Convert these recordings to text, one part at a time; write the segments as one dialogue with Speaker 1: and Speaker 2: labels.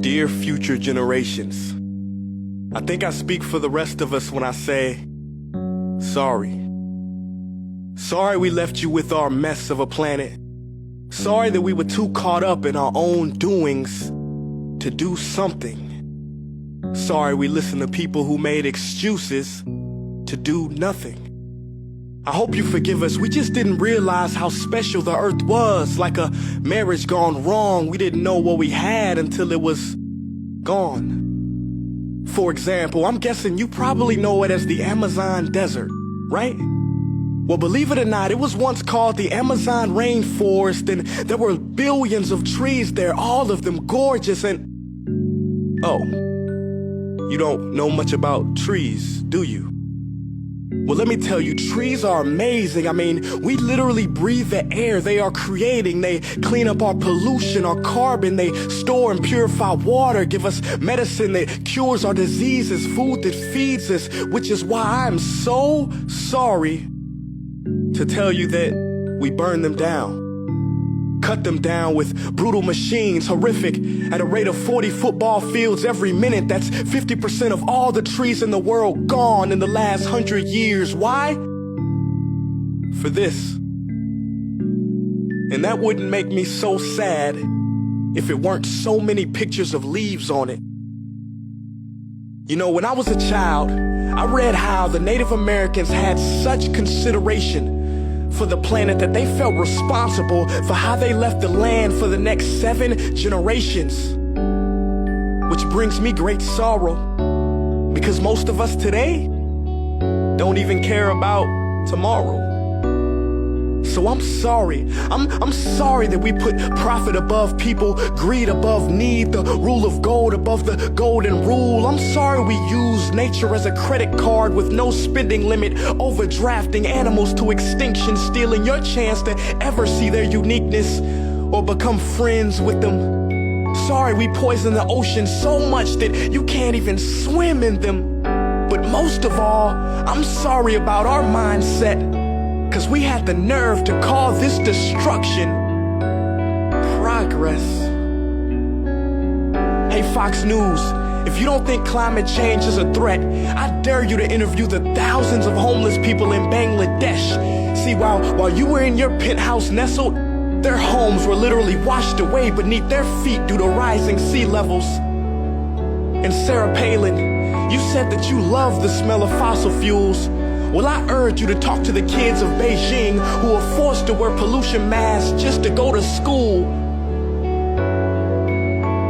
Speaker 1: Dear future generations, I think I speak for the rest of us when I say, sorry. Sorry we left you with our mess of a planet. Sorry that we were too caught up in our own doings to do something. Sorry we listened to people who made excuses to do nothing. I hope you forgive us. We just didn't realize how special the earth was. Like a marriage gone wrong, we didn't know what we had until it was gone. For example, I'm guessing you probably know it as the Amazon desert, right? Well, believe it or not, it was once called the Amazon rainforest, and there were billions of trees there, all of them gorgeous. And oh, you don't know much about trees, do you? Well, let me tell you, trees are amazing. I mean, we literally breathe the air they are creating. They clean up our pollution, our carbon. They store and purify water, give us medicine that cures our diseases, food that feeds us, which is why I'm so sorry to tell you that we burn them down. Cut them down with brutal machines, horrific, at a rate of 40 football fields every minute. That's 50% of all the trees in the world gone in the last 100 years. Why? For this. And that wouldn't make me so sad if it weren't so many pictures of leaves on it. You know, when I was a child, I read how the Native Americans had such consideration for the planet that they felt responsible for how they left the land for the next 7 generations. Which brings me great sorrow, because most of us today don't even care about tomorrow. So I'm sorry. I'm sorry that we put profit above people, greed above need, the rule of gold above the golden rule. I'm sorry we use nature as a credit card with no spending limit, overdrafting animals to extinction, stealing your chance to ever see their uniqueness or become friends with them. Sorry we poison the ocean so much that you can't even swim in them. But most of all, I'm sorry about our mindset, 'cause we had the nerve to call this destruction progress. Hey Fox News, if you don't think climate change is a threat, I dare you to interview the thousands of homeless people in Bangladesh. See, while you were in your penthouse nestled, their homes were literally washed away beneath their feet due to rising sea levels. And Sarah Palin, you said that you love the smell of fossil fuels. Well, I urge you to talk to the kids of Beijing who are forced to wear pollution masks just to go to school.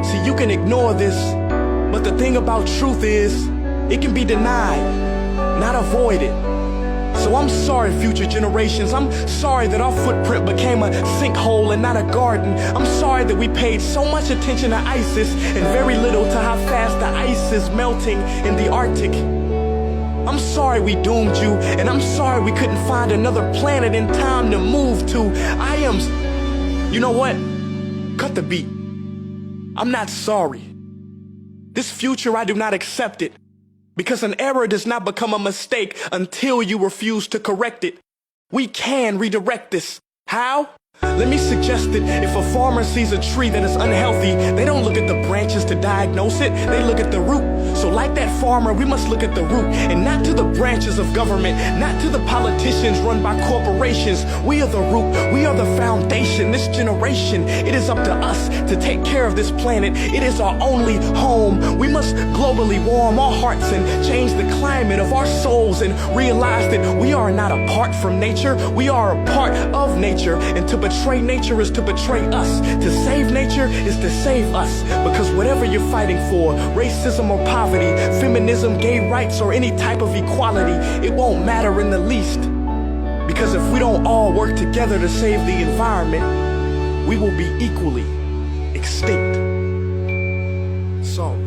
Speaker 1: See, you can ignore this, but the thing about truth is, it can be denied, not avoided. So I'm sorry, future generations. I'm sorry that our footprint became a sinkhole and not a garden. I'm sorry that we paid so much attention to ISIS and very little to how fast the ice is melting in the Arctic. I'm sorry we doomed you, and I'm sorry we couldn't find another planet in time to move to. You know what? Cut the beat. I'm not sorry. This future, I do not accept it, because an error does not become a mistake until you refuse to correct it. We can redirect this. How? Let me suggest that if a farmer sees a tree that is unhealthy, they don't look at the branches to diagnose it, they look at the root. So like that farmer, we must look at the root, and not to the branches of government, not to the politicians run by corporations. We are the root, we are the foundation. This generation, it is up to us to take care of this planet. It is our only home. We must globally warm our hearts and change the climate of our souls and realize that we are not apart from nature, we are a part of nature. And to betray nature is to betray us. To save nature is to save us. Because whatever you're fighting for, racism or poverty, feminism, gay rights, or any type of equality, it won't matter in the least. Because if we don't all work together to save the environment, we will be equally extinct. Sorry.